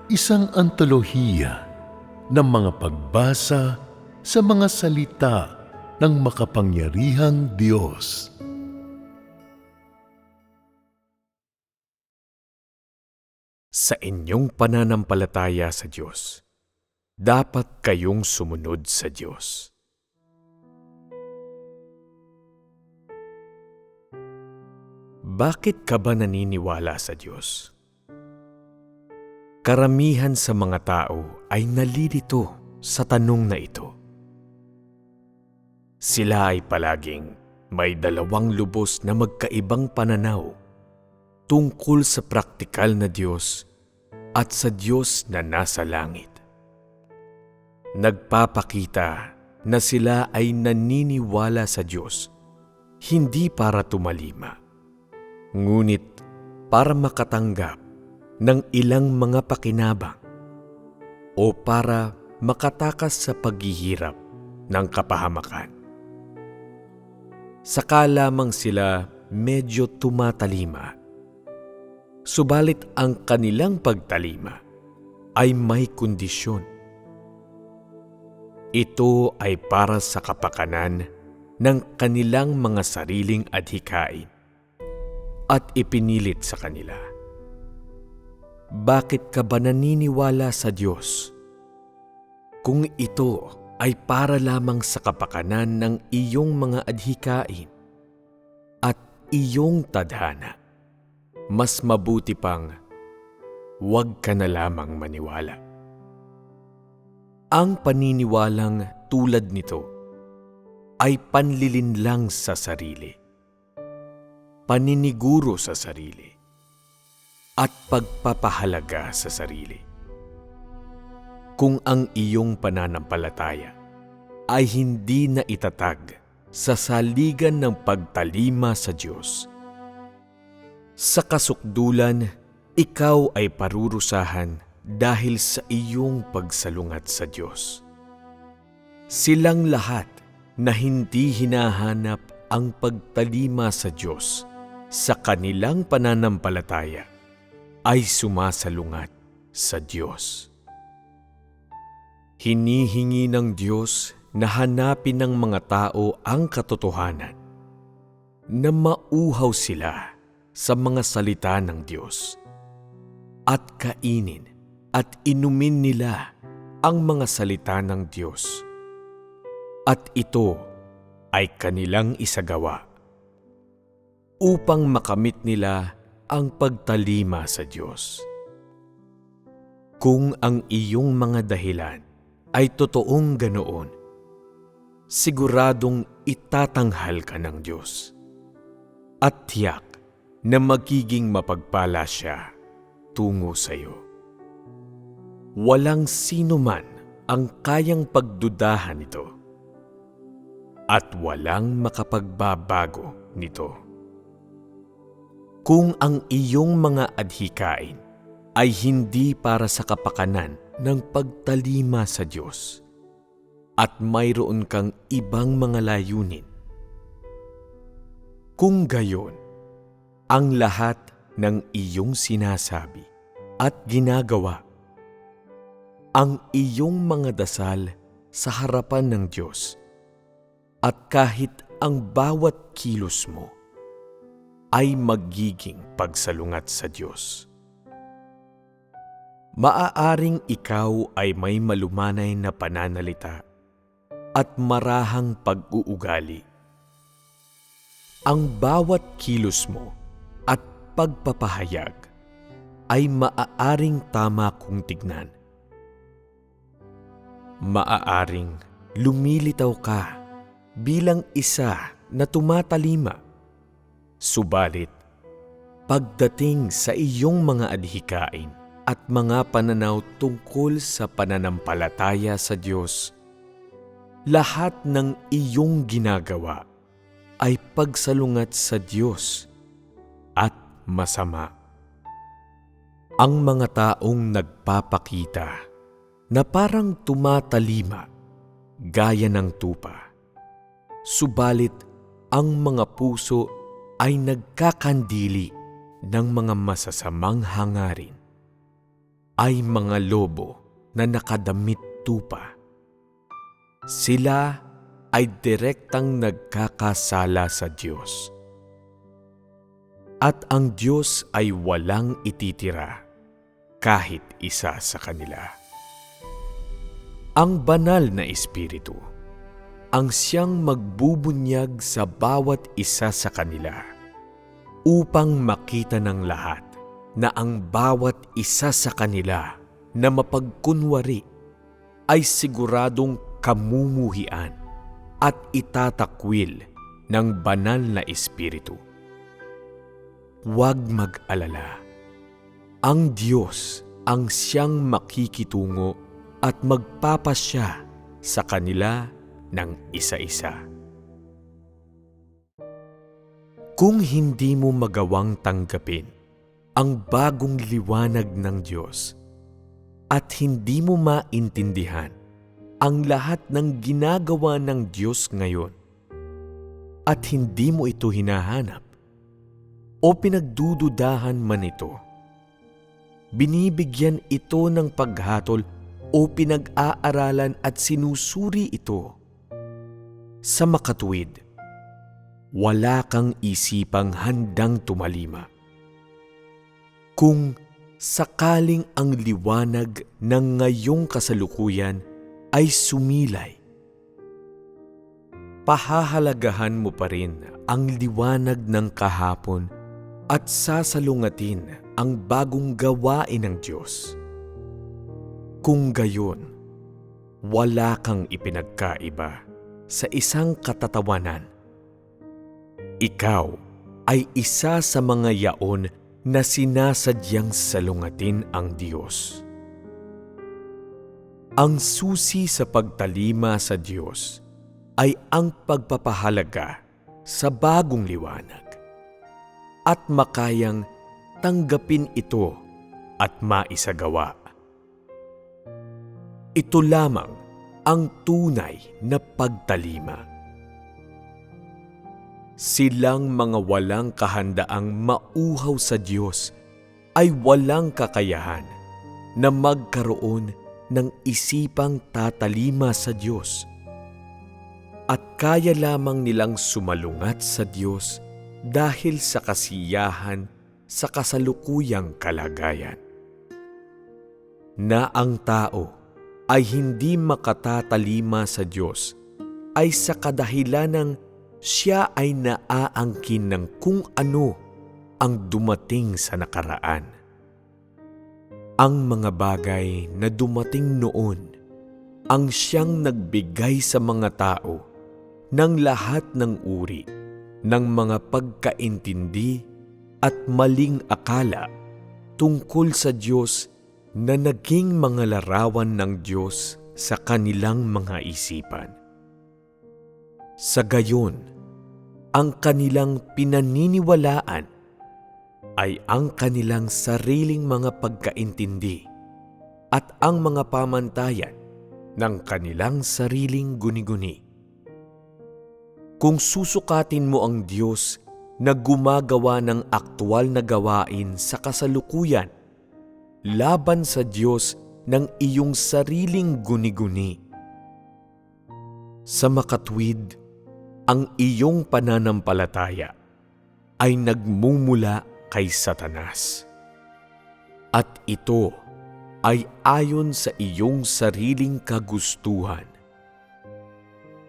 Isang antolohiya ng mga pagbasa sa mga salita ng makapangyarihang Diyos. Sa inyong pananampalataya sa Diyos, dapat kayong sumunod sa Diyos. Bakit ka ba naniniwala sa Diyos? Karamihan sa mga tao ay nalilito sa tanong na ito. Sila ay palaging may dalawang lubos na magkaibang pananaw tungkol sa praktikal na Diyos at sa Diyos na nasa langit. Nagpapakita na sila ay naniniwala sa Diyos hindi para tumalima, ngunit para makatanggap ng ilang mga pakinabang o para makatakas sa paghihirap ng kapahamakan. Saka lamang sila medyo tumatalima, subalit ang kanilang pagtalima ay may kondisyon. Ito ay para sa kapakanan ng kanilang mga sariling adhikain at ipinilit sa kanila. Bakit ka ba naniniwala sa Diyos? Kung ito ay para lamang sa kapakanan ng iyong mga adhikain at iyong tadhana, mas mabuti pang huwag ka na lamang maniwala. Ang paniniwalang tulad nito ay panlilinlang sa sarili, paniniguro sa sarili, at pagpapahalaga sa sarili. Kung ang iyong pananampalataya ay hindi na itatag sa saligan ng pagtalima sa Diyos, sa kasukdulan, ikaw ay parurusahan dahil sa iyong pagsalungat sa Diyos. Silang lahat na hindi hinahanap ang pagtalima sa Diyos sa kanilang pananampalataya ay sumasalungat sa Diyos. Hinihingi ng Diyos na hanapin ng mga tao ang katotohanan, na mauhaw sila sa mga salita ng Diyos, at kainin at inumin nila ang mga salita ng Diyos, at ito ay kanilang isagawa upang makamit nila ang pagtalima sa Diyos. Kung ang iyong mga dahilan ay totoong ganoon, siguradong itatanghal ka ng Diyos at tiyak na magiging mapagpala siya tungo sa iyo. Walang sino man ang kayang pagdudahan nito at walang makapagbabago nito. Kung ang iyong mga adhikain ay hindi para sa kapakanan ng pagtalima sa Diyos at mayroon kang ibang mga layunin, kung gayon, ang lahat ng iyong sinasabi at ginagawa, ang iyong mga dasal sa harapan ng Diyos, at kahit ang bawat kilos mo ay magiging pagsalungat sa Diyos. Maaaring ikaw ay may malumanay na pananalita at marahang pag-uugali. Ang bawat kilos mo at pagpapahayag ay maaaring tama kung tignan. Maaaring lumilitaw ka bilang isa na tumatalima, subalit pagdating sa iyong mga adhikain at mga pananaw tungkol sa pananampalataya sa Diyos, lahat ng iyong ginagawa ay pagsalungat sa Diyos at masama. Ang mga taong nagpapakita na parang tumatalima gaya ng tupa, subalit ang mga puso ay nagkakandili ng mga masasamang hangarin, ay mga lobo na nakadamit tupa. Sila ay direktang nagkakasala sa Diyos. At ang Diyos ay walang ititira kahit isa sa kanila. Ang banal na Espiritu ang siyang magbubunyag sa bawat isa sa kanila upang makita ng lahat na ang bawat isa sa kanila na mapagkunwari ay siguradong kamumuhian at itatakwil ng banal na Espiritu. Huwag mag-alala. Ang Diyos ang siyang makikitungo at magpapasya sa kanila ng isa-isa. Kung hindi mo magawang tanggapin ang bagong liwanag ng Diyos at hindi mo maintindihan ang lahat ng ginagawa ng Diyos ngayon at hindi mo ito hinahanap o pinagdududahan man ito, binibigyan ito ng paghatol o pinag-aaralan at sinusuri ito, sa makatuwid, wala kang isipang handang tumalima. Kung sakaling ang liwanag ng ngayong kasalukuyan ay sumilay, pahahalagahan mo pa rin ang liwanag ng kahapon at sasalungatin ang bagong gawain ng Diyos. Kung gayon, wala kang ipinagkaiba sa isang katatawanan. Ikaw ay isa sa mga yaon na sinasadyang salungatin ang Diyos. Ang susi sa pagtalima sa Diyos ay ang pagpapahalaga sa bagong liwanag at makayang tanggapin ito at maisagawa. Ito lamang ang tunay na pagtalima. Silang mga walang kahandaang mauhaw sa Diyos ay walang kakayahan na magkaroon ng isipang tatalima sa Diyos. At kaya lamang nilang sumalungat sa Diyos dahil sa kasiyahan sa kasalukuyang kalagayan. Na ang tao ay hindi makatatalima sa Diyos ay sa kadahilanang siya ay naaangkin ng kung ano ang dumating sa nakaraan. Ang mga bagay na dumating noon ang siyang nagbigay sa mga tao ng lahat ng uri ng mga pagkaintindi at maling akala tungkol sa Diyos na naging mga larawan ng Diyos sa kanilang mga isipan. Sa gayon, ang kanilang pinaniniwalaan ay ang kanilang sariling mga pagkaintindi at ang mga pamantayan ng kanilang sariling guni-guni. Kung susukatin mo ang Diyos na gumagawa ng aktwal na gawain sa kasalukuyan laban sa Diyos ng iyong sariling guni-guni, sa makatwid, ang iyong pananampalataya ay nagmumula kay Satanas. At ito ay ayon sa iyong sariling kagustuhan.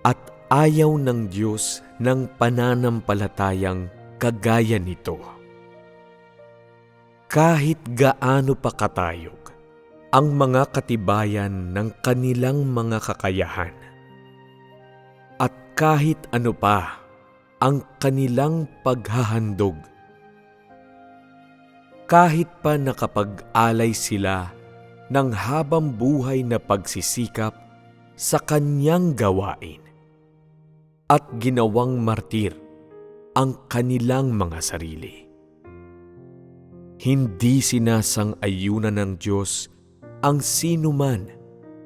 At ayaw ng Diyos ng pananampalatayang kagaya nito. Kahit gaano pa katayog ang mga katibayan ng kanilang mga kakayahan, at kahit ano pa ang kanilang paghahandog, kahit pa nakapag-alay sila ng habang buhay na pagsisikap sa kanyang gawain at ginawang martir ang kanilang mga sarili. Hindi sinasang-ayunan ng Diyos ang sinuman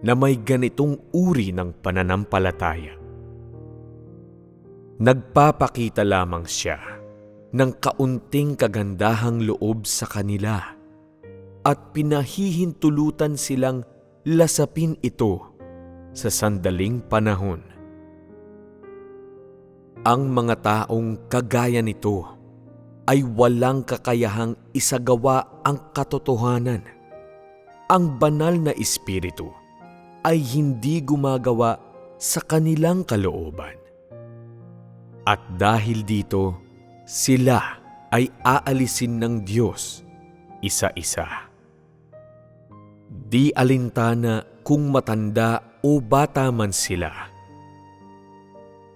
na may ganitong uri ng pananampalataya. Nagpapakita lamang siya ng kaunting kagandahang loob sa kanila at pinahihintulutan silang lasapin ito sa sandaling panahon. Ang mga taong kagaya nito ay walang kakayahang isagawa ang katotohanan. Ang banal na espiritu ay hindi gumagawa sa kanilang kalooban. At dahil dito, sila ay aalisin ng Diyos isa-isa. Di alintana kung matanda o bata man sila.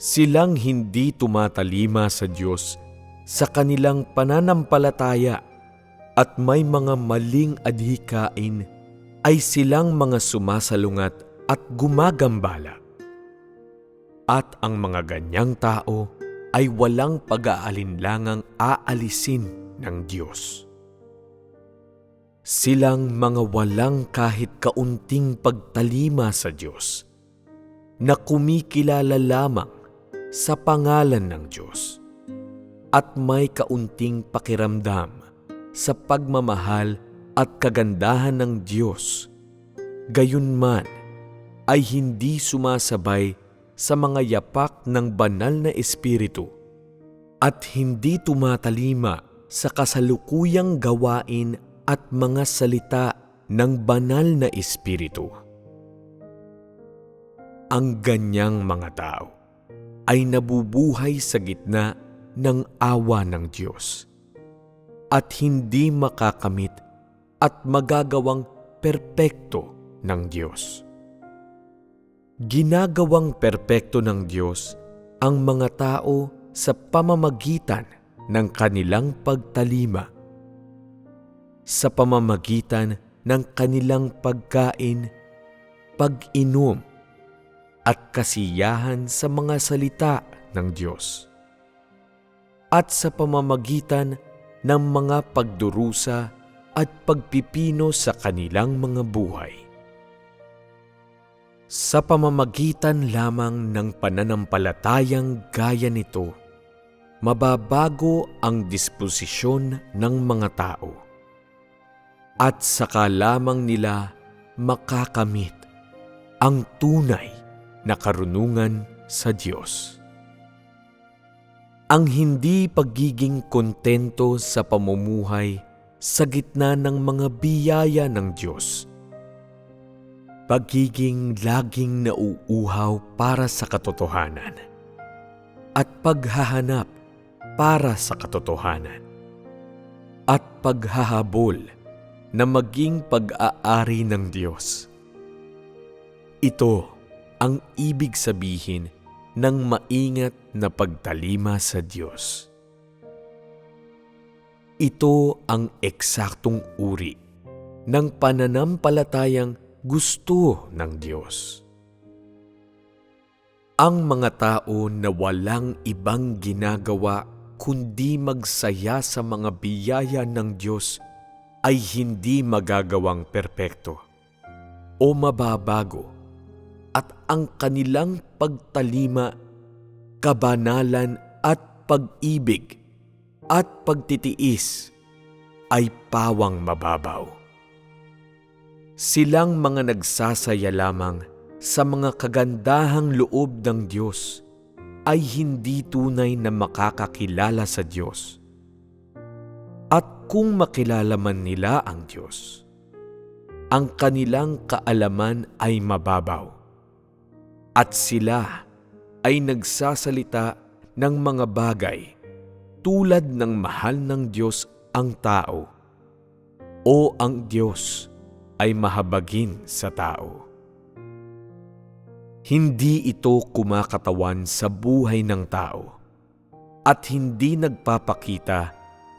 Silang hindi tumatalima sa Diyos sa kanilang pananampalataya at may mga maling adhikain ay silang mga sumasalungat at gumagambala. At ang mga ganyang tao ay walang pag-aalinlangang aalisin ng Diyos. Silang mga walang kahit kaunting pagtalima sa Diyos, na kumikilala lamang sa pangalan ng Diyos, at may kaunting pakiramdam sa pagmamahal at kagandahan ng Diyos, gayunman ay hindi sumasabay sa mga yapak ng banal na espiritu at hindi tumatalima sa kasalukuyang gawain at mga salita ng banal na espiritu. Ang ganyang mga tao ay nabubuhay sa gitna ng awa ng Diyos at hindi makakamit at magagawang perpekto ng Diyos. Ginagawang perpekto ng Diyos ang mga tao sa pamamagitan ng kanilang pagtalima, sa pamamagitan ng kanilang pagkain, pag-inom, at kasiyahan sa mga salita ng Diyos, at sa pamamagitan ng mga pagdurusa at pagpipino sa kanilang mga buhay. Sa pamamagitan lamang ng pananampalatayang gaya nito, mababago ang disposisyon ng mga tao, at saka lamang nila makakamit ang tunay na karunungan sa Diyos. Ang hindi pagiging kontento sa pamumuhay sa gitna ng mga biyaya ng Diyos, pagiging laging nauuhaw para sa katotohanan, at paghahanap para sa katotohanan, at paghahabol na maging pag-aari ng Diyos. Ito ang ibig sabihin ng maingat na pagtalima sa Diyos. Ito ang eksaktong uri ng pananampalatayang gusto ng Diyos. Ang mga tao na walang ibang ginagawa kundi magsaya sa mga biyaya ng Diyos ay hindi magagawang perpekto o mababago, at ang kanilang pagtalima, kabanalan at pag-ibig at pagtitiis ay pawang mababaw. Silang mga nagsasaya lamang sa mga kagandahang loob ng Diyos ay hindi tunay na makakakilala sa Diyos. At kung makilala man nila ang Diyos, ang kanilang kaalaman ay mababaw, at sila ay nagsasalita ng mga bagay tulad ng mahal ng Diyos ang tao, o ang Diyos ay mahabagin sa tao. Hindi ito kumakatawan sa buhay ng tao at hindi nagpapakita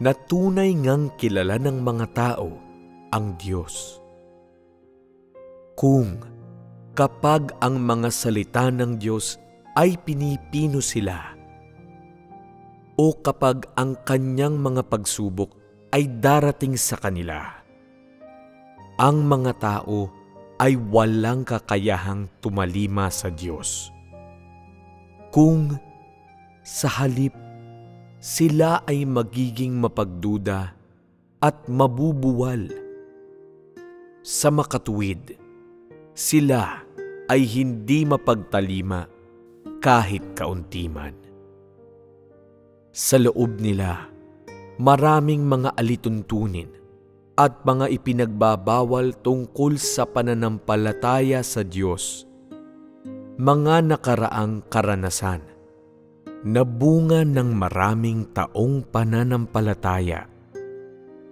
na tunay ngang kilala ng mga tao ang Diyos. Kung kapag ang mga salita ng Diyos ay pinipino sila, o kapag ang kanyang mga pagsubok ay darating sa kanila, ang mga tao ay walang kakayahang tumalima sa Diyos. Kung sa halip sila ay magiging mapagduda at mabubuwal Sa makatuwid, sila ay hindi mapagtalima kahit kaunti man. Sa loob nila, maraming mga alituntunin at mga ipinagbabawal tungkol sa pananampalataya sa Diyos, mga nakaraang karanasan na bunga ng maraming taong pananampalataya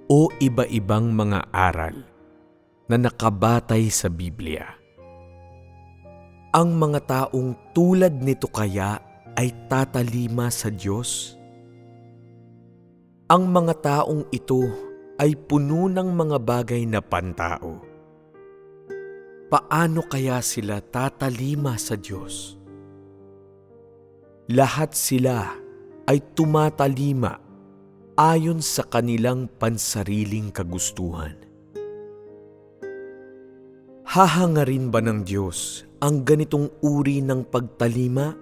o iba-ibang mga aral na nakabatay sa Biblia. Ang mga taong tulad nito kaya ay tatalima sa Diyos? Ang mga taong ito ay puno ng mga bagay na pantao. Paano kaya sila tatalima sa Diyos? Lahat sila ay tumatalima ayon sa kanilang pansariling kagustuhan. Hahangarin ba ng Diyos ang ganitong uri ng pagtalima?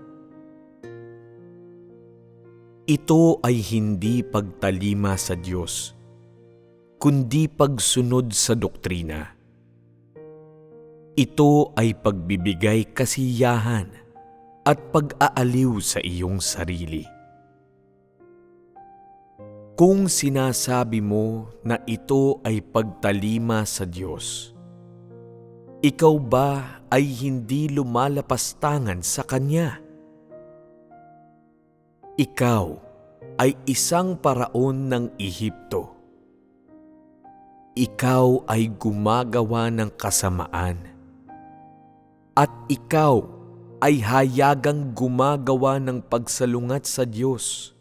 Ito ay hindi pagtalima sa Diyos, kundi pagsunod sa doktrina. Ito ay pagbibigay kasiyahan at pag-aaliw sa iyong sarili. Kung sinasabi mo na ito ay pagtalima sa Diyos, ikaw ba ay hindi lumalapastangan sa Kanya? Ikaw ay isang paraon ng Ehipto. Ikaw ay gumagawa ng kasamaan. At ikaw ay hayagang gumagawa ng pagsalungat sa Diyos.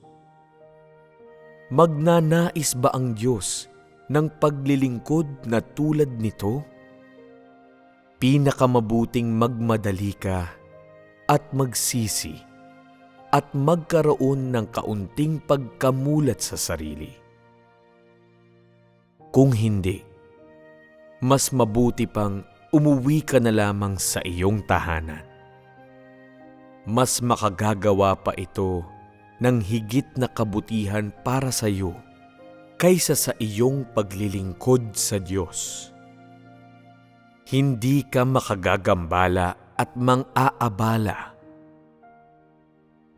Magnanais ba ang Diyos ng paglilingkod na tulad nito? Pinakamabuting magmadali ka at magsisi at magkaroon ng kaunting pagkamulat sa sarili. Kung hindi, mas mabuti pang umuwi ka na lamang sa iyong tahanan. Mas makagagawa pa ito ng higit na kabutihan para sa iyo kaysa sa iyong paglilingkod sa Diyos. Hindi ka makagagambala at mang-aabala.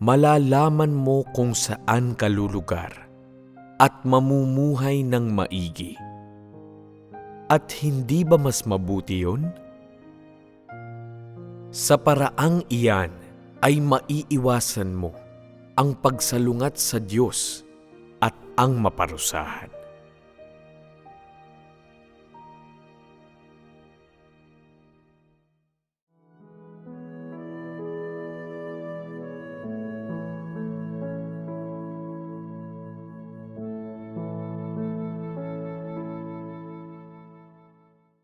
Malalaman mo kung saan ka lulugar at mamumuhay ng maigi. At hindi ba mas mabuti yun? Sa paraang iyan ay maiiwasan mo ang pagsalungat sa Diyos at ang maparusahan.